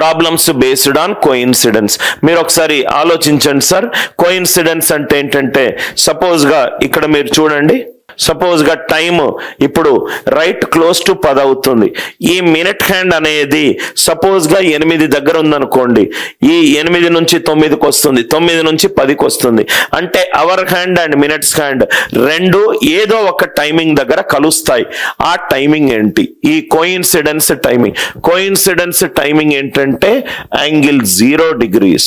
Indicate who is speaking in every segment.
Speaker 1: Problems based on coincidence. మీరు ఒకసారి ఆలోచించండి సార్. కోఇన్సిడెన్స్ అంటే ఏంటంటే, సపోజ్గా ఇక్కడ మీరు చూడండి, సపోజ్గా టైమ్ ఇప్పుడు రైట్ క్లోజ్ టు 10 అవుతుంది. ఈ మినిట్ హ్యాండ్ అనేది సపోజ్గా 8 దగ్గర ఉందనుకోండి, ఈ 8 నుంచి 9కి వస్తుంది, 9 నుంచి 10కి వస్తుంది. అంటే hour hand and minutes hand రెండు ఏదో ఒక టైమింగ్ దగ్గర కలుస్తాయి. ఆ టైమింగ్ ఏంటి? ఈ కోఇన్సిడెన్స్ టైమింగ్. కోఇన్సిడెన్స్ టైమింగ్ ఏంటంటే యాంగిల్ 0 degrees.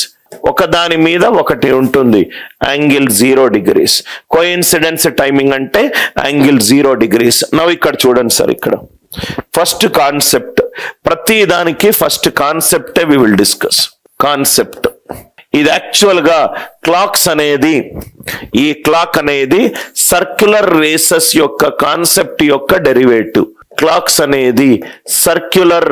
Speaker 1: ఒకదాని మీద ఒకటి ఉంటుంది, యాంగిల్ 0 degrees. కోఇన్సిడెన్స్ టైమింగ్ అంటే యాంగిల్ 0 degrees. నవ్వు ఇక్కడ చూడండి సార్, ఇక్కడ ఫస్ట్ కాన్సెప్ట్, ప్రతి దానికి ఫస్ట్ కాన్సెప్టే వి విల్ డిస్కస్. కాన్సెప్ట్ ఇది యాక్చువల్గా క్లాక్స్ అనేది, ఈ క్లాక్ అనేది సర్క్యులర్ రేసెస్ యొక్క కాన్సెప్ట్ యొక్క డెరివేటివ్. క్లాక్స్ అనేది సర్క్యులర్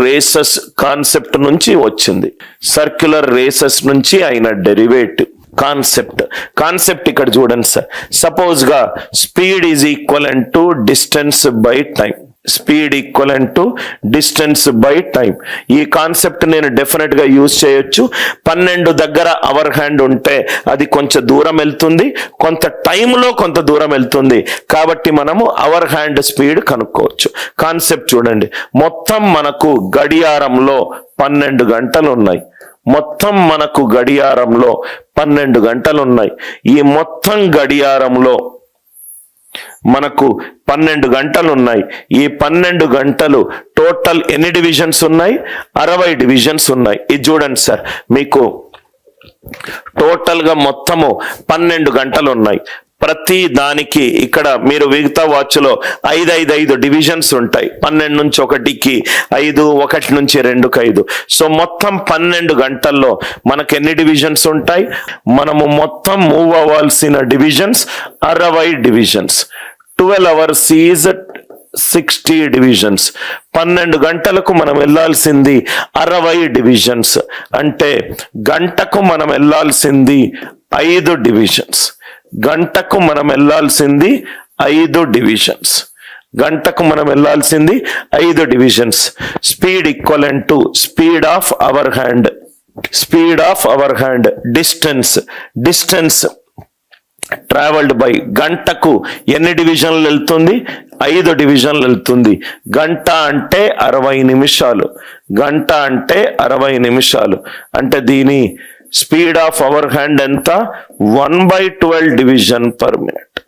Speaker 1: రేసెస్ కాన్సెప్ట్ నుంచి వచ్చింది. సర్క్యులర్ రేసెస్ నుంచి అయిన డెరివేటివ్ కాన్సెప్ట్ ఇక్కడ చూడండి సార్. సపోజ్గా speed is equivalent to distance by time. Speed equivalent to distance by time. ఈ కాన్సెప్ట్ నేను డెఫినెట్ గా యూజ్ చేయొచ్చు. 12 దగ్గర అవర్ హ్యాండ్ ఉంటే అది కొంచెం దూరం వెళ్తుంది, కొంత టైంలో కొంత దూరం వెళ్తుంది. కాబట్టి మనము అవర్ హ్యాండ్ స్పీడ్ కనుక్కోవచ్చు. కాన్సెప్ట్ చూడండి, మొత్తం మనకు గడియారంలో 12 గంటలు ఉన్నాయి. మొత్తం మనకు గడియారంలో 12 గంటలు ఉన్నాయి. ఈ మొత్తం గడియారంలో మనకు 12 గంటలు ఉన్నాయి. ఈ 12 గంటలు టోటల్ ఎన్ని డివిజన్స్ ఉన్నాయి? 60 డివిజన్స్ ఉన్నాయి. ఇది చూడండి సార్, మీకు టోటల్ గా మొత్తము 12 గంటలు ఉన్నాయి. ప్రతి దానికి ఇక్కడ మీరు మిగతా వాచ్ లో 5 డివిజన్స్ ఉంటాయి. 12 నుంచి 1కి 5, 1 నుంచి 2కి 5. సో మొత్తం 12 గంటల్లో మనకు ఎన్ని డివిజన్స్ ఉంటాయి? మనము మొత్తం మూవ్ అవ్వాల్సిన divisions 60 divisions. 12 hours is 60 divisions. 12 గంటలకు మనం వెళ్ళాల్సింది 60 డివిజన్స్. అంటే గంటకు మనం వెళ్ళాల్సింది 5 డివిజన్స్. గంటకు మనం వెళ్ళాల్సింది 5 డివిజన్స్. గంటకు మనం వెళ్ళాల్సింది 5 divisions. Speed equivalent to speed of our hand. Speed of our hand distance travelled by. గంటకు ఎన్ని డివిజన్లు వెళ్తుంది? 5 డివిజన్లు వెళ్తుంది. గంట అంటే 60 నిమిషాలు. గంట అంటే 60 నిమిషాలు. అంటే దీని స్పీడ్ ఆఫ్ అవర్ హ్యాండ్ ఎంత? 1/12 డివిజన్ పర్ మినిట్.